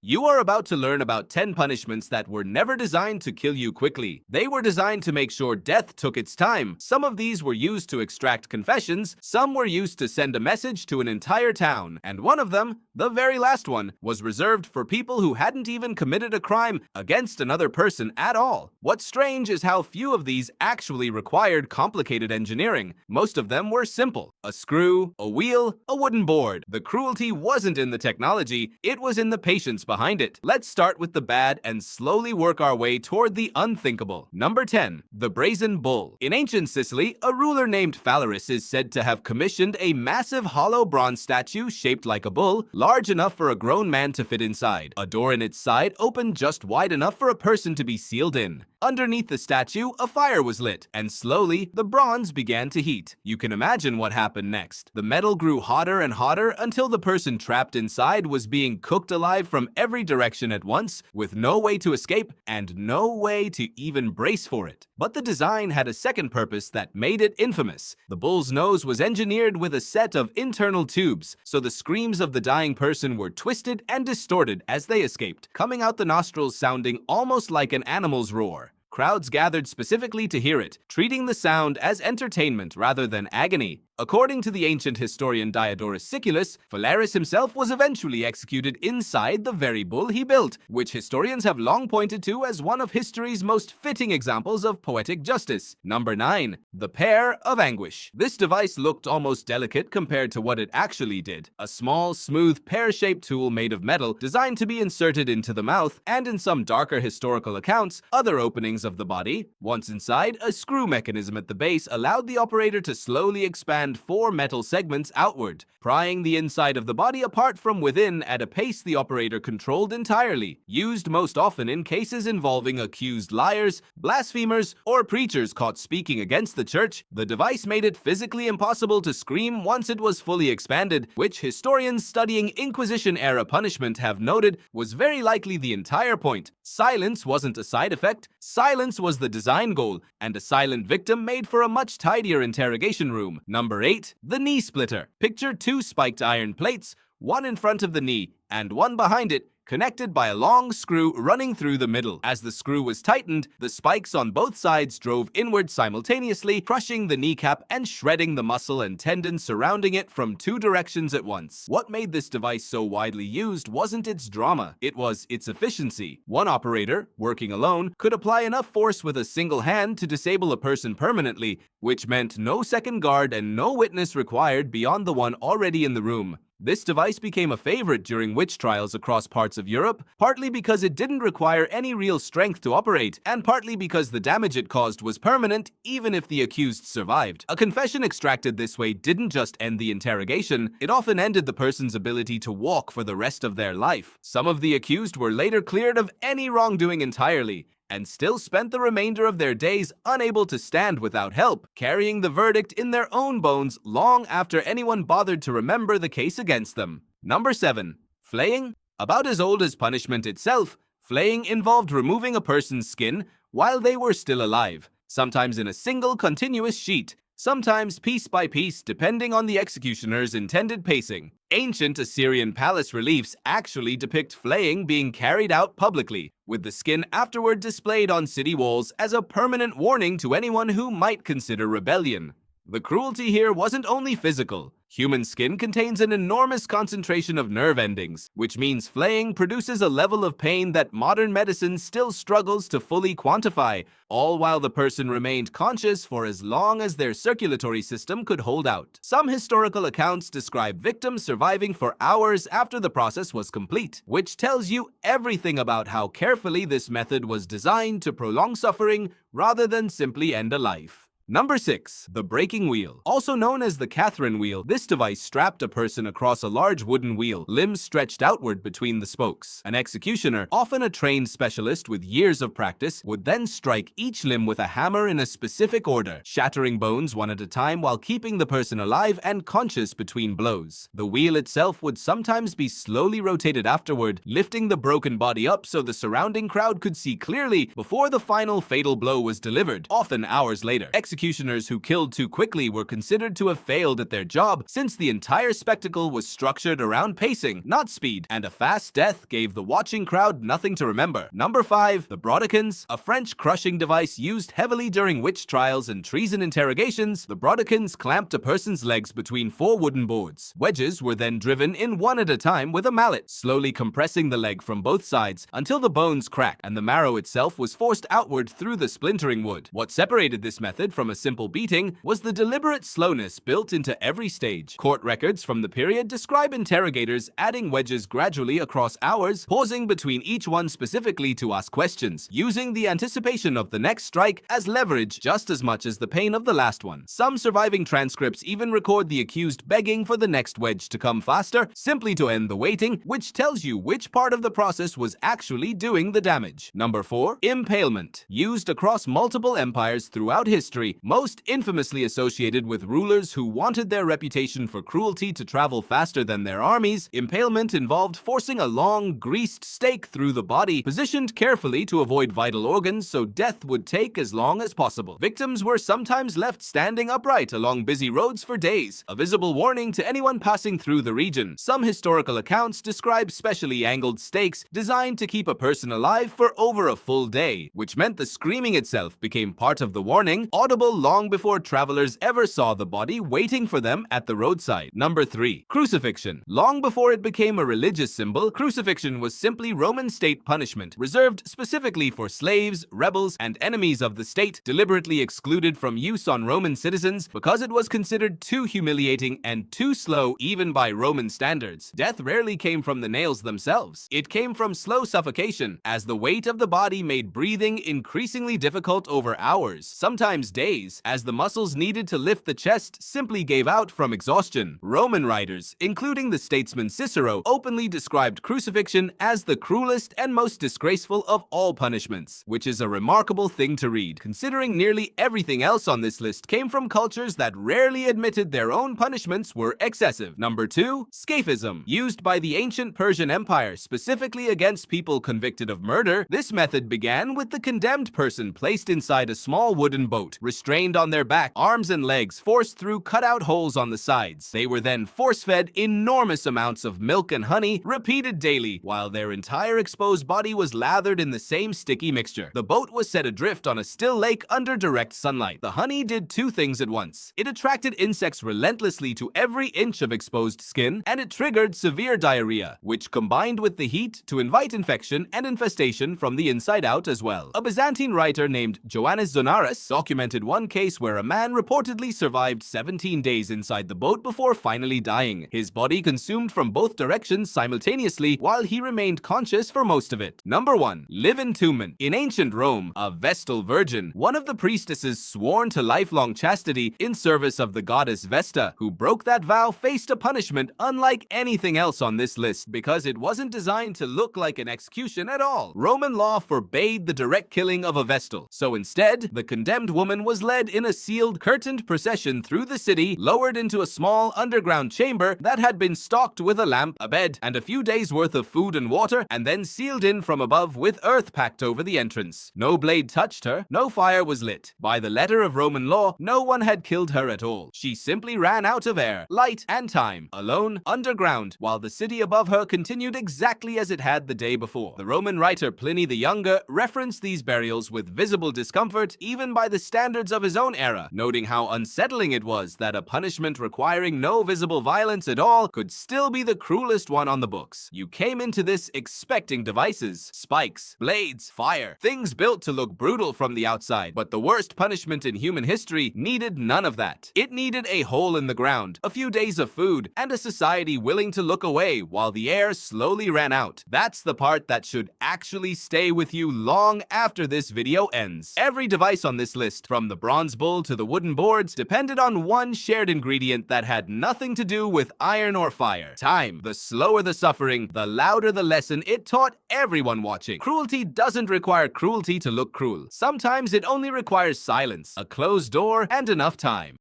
You are about to learn about 10 punishments that were never designed to kill you quickly. They were designed to make sure death took its time. Some of these were used to extract confessions, some were used to send a message to an entire town, and one of them, the very last one, was reserved for people who hadn't even committed a crime against another person at all. What's strange is how few of these actually required complicated engineering. Most of them were simple: a screw, a wheel, a wooden board. The cruelty wasn't in the technology, it was in the patience behind it. Let's start with the bad and slowly work our way toward the unthinkable. Number 10. The Brazen Bull. In ancient Sicily, a ruler named Phalaris is said to have commissioned a massive hollow bronze statue shaped like a bull, large enough for a grown man to fit inside. A door in its side opened just wide enough for a person to be sealed in. Underneath the statue, a fire was lit, and slowly, the bronze began to heat. You can imagine what happened next. The metal grew hotter and hotter until the person trapped inside was being cooked alive from every direction at once, with no way to escape and no way to even brace for it. But the design had a second purpose that made it infamous. The bull's nose was engineered with a set of internal tubes, so the screams of the dying person were twisted and distorted as they escaped, coming out the nostrils sounding almost like an animal's roar. Crowds gathered specifically to hear it, treating the sound as entertainment rather than agony. According to the ancient historian Diodorus Siculus, Phalaris himself was eventually executed inside the very bull he built, which historians have long pointed to as one of history's most fitting examples of poetic justice. Number 9. The Pear of Anguish. This device looked almost delicate compared to what it actually did. A small, smooth, pear-shaped tool made of metal designed to be inserted into the mouth, and in some darker historical accounts, other openings of the body. Once inside, a screw mechanism at the base allowed the operator to slowly expand 4 metal segments outward, prying the inside of the body apart from within at a pace the operator controlled entirely. Used most often in cases involving accused liars, blasphemers, or preachers caught speaking against the church, the device made it physically impossible to scream once it was fully expanded, which historians studying Inquisition-era punishment have noted was very likely the entire point. Silence wasn't a side effect, silence was the design goal, and a silent victim made for a much tidier interrogation room. Number 8. The Knee Splitter. Picture 2 spiked iron plates, one in front of the knee and one behind it, connected by a long screw running through the middle. As the screw was tightened, the spikes on both sides drove inward simultaneously, crushing the kneecap and shredding the muscle and tendon surrounding it from 2 directions at once. What made this device so widely used wasn't its drama, it was its efficiency. One operator, working alone, could apply enough force with a single hand to disable a person permanently, which meant no second guard and no witness required beyond the one already in the room. This device became a favorite during witch trials across parts of Europe, partly because it didn't require any real strength to operate, and partly because the damage it caused was permanent, even if the accused survived. A confession extracted this way didn't just end the interrogation, it often ended the person's ability to walk for the rest of their life. Some of the accused were later cleared of any wrongdoing entirely, and still spent the remainder of their days unable to stand without help, carrying the verdict in their own bones long after anyone bothered to remember the case against them. Number 7. Flaying. About as old as punishment itself, flaying involved removing a person's skin while they were still alive, sometimes in a single continuous sheet, sometimes piece by piece depending on the executioner's intended pacing. Ancient Assyrian palace reliefs actually depict flaying being carried out publicly, with the skin afterward displayed on city walls as a permanent warning to anyone who might consider rebellion. The cruelty here wasn't only physical. Human skin contains an enormous concentration of nerve endings, which means flaying produces a level of pain that modern medicine still struggles to fully quantify, all while the person remained conscious for as long as their circulatory system could hold out. Some historical accounts describe victims surviving for hours after the process was complete, which tells you everything about how carefully this method was designed to prolong suffering rather than simply end a life. Number 6. The Breaking Wheel. Also known as the Catherine wheel, this device strapped a person across a large wooden wheel, limbs stretched outward between the spokes. An executioner, often a trained specialist with years of practice, would then strike each limb with a hammer in a specific order, shattering bones one at a time while keeping the person alive and conscious between blows. The wheel itself would sometimes be slowly rotated afterward, lifting the broken body up so the surrounding crowd could see clearly before the final fatal blow was delivered, often hours later. executioners who killed too quickly were considered to have failed at their job, since the entire spectacle was structured around pacing, not speed, and a fast death gave the watching crowd nothing to remember. Number 5. The Brodikins, a French crushing device used heavily during witch trials and treason interrogations. The Brodikins clamped a person's legs between 4 wooden boards. Wedges were then driven in one at a time with a mallet, slowly compressing the leg from both sides until the bones cracked and the marrow itself was forced outward through the splintering wood. What separated this method from a simple beating was the deliberate slowness built into every stage. Court records from the period describe interrogators adding wedges gradually across hours, pausing between each one specifically to ask questions, using the anticipation of the next strike as leverage just as much as the pain of the last one. Some surviving transcripts even record the accused begging for the next wedge to come faster, simply to end the waiting, which tells you which part of the process was actually doing the damage. Number 4. Impalement. Used across multiple empires throughout history, most infamously associated with rulers who wanted their reputation for cruelty to travel faster than their armies, impalement involved forcing a long, greased stake through the body, positioned carefully to avoid vital organs so death would take as long as possible. Victims were sometimes left standing upright along busy roads for days, a visible warning to anyone passing through the region. Some historical accounts describe specially angled stakes designed to keep a person alive for over a full day, which meant the screaming itself became part of the warning, audible long before travelers ever saw the body waiting for them at the roadside. Number 3. Crucifixion. Long before it became a religious symbol, crucifixion was simply Roman state punishment, reserved specifically for slaves, rebels, and enemies of the state, deliberately excluded from use on Roman citizens because it was considered too humiliating and too slow even by Roman standards. Death rarely came from the nails themselves. It came from slow suffocation, as the weight of the body made breathing increasingly difficult over hours, sometimes days, as the muscles needed to lift the chest simply gave out from exhaustion. Roman writers, including the statesman Cicero, openly described crucifixion as the cruelest and most disgraceful of all punishments, which is a remarkable thing to read, considering nearly everything else on this list came from cultures that rarely admitted their own punishments were excessive. Number 2. Scaphism. Used by the ancient Persian Empire specifically against people convicted of murder, this method began with the condemned person placed inside a small wooden boat, restrained on their back, arms and legs forced through cutout holes on the sides. They were then force-fed enormous amounts of milk and honey, repeated daily, while their entire exposed body was lathered in the same sticky mixture. The boat was set adrift on a still lake under direct sunlight. The honey did 2 things at once. It attracted insects relentlessly to every inch of exposed skin, and it triggered severe diarrhea, which combined with the heat to invite infection and infestation from the inside out as well. A Byzantine writer named Joannes Zonaras documented one case where a man reportedly survived 17 days inside the boat before finally dying. His body consumed from both directions simultaneously while he remained conscious for most of it. Number 1. Live entombment. In ancient Rome, a Vestal virgin, one of the priestesses sworn to lifelong chastity in service of the goddess Vesta, who broke that vow faced a punishment unlike anything else on this list because it wasn't designed to look like an execution at all. Roman law forbade the direct killing of a Vestal, so instead, the condemned woman was led in a sealed, curtained procession through the city, lowered into a small underground chamber that had been stocked with a lamp, a bed, and a few days' worth of food and water, and then sealed in from above with earth packed over the entrance. No blade touched her, no fire was lit. By the letter of Roman law, no one had killed her at all. She simply ran out of air, light, and time, alone, underground, while the city above her continued exactly as it had the day before. The Roman writer Pliny the Younger referenced these burials with visible discomfort even by the standards of his own era, noting how unsettling it was that a punishment requiring no visible violence at all could still be the cruelest one on the books. You came into this expecting devices, spikes, blades, fire, things built to look brutal from the outside, but the worst punishment in human history needed none of that. It needed a hole in the ground, a few days of food, and a society willing to look away while the air slowly ran out. That's the part that should actually stay with you long after this video ends. Every device on this list, from the bronze bull to the wooden boards, depended on one shared ingredient that had nothing to do with iron or fire: time. The slower the suffering, the louder the lesson it taught everyone watching. Cruelty doesn't require cruelty to look cruel. Sometimes it only requires silence, a closed door, and enough time.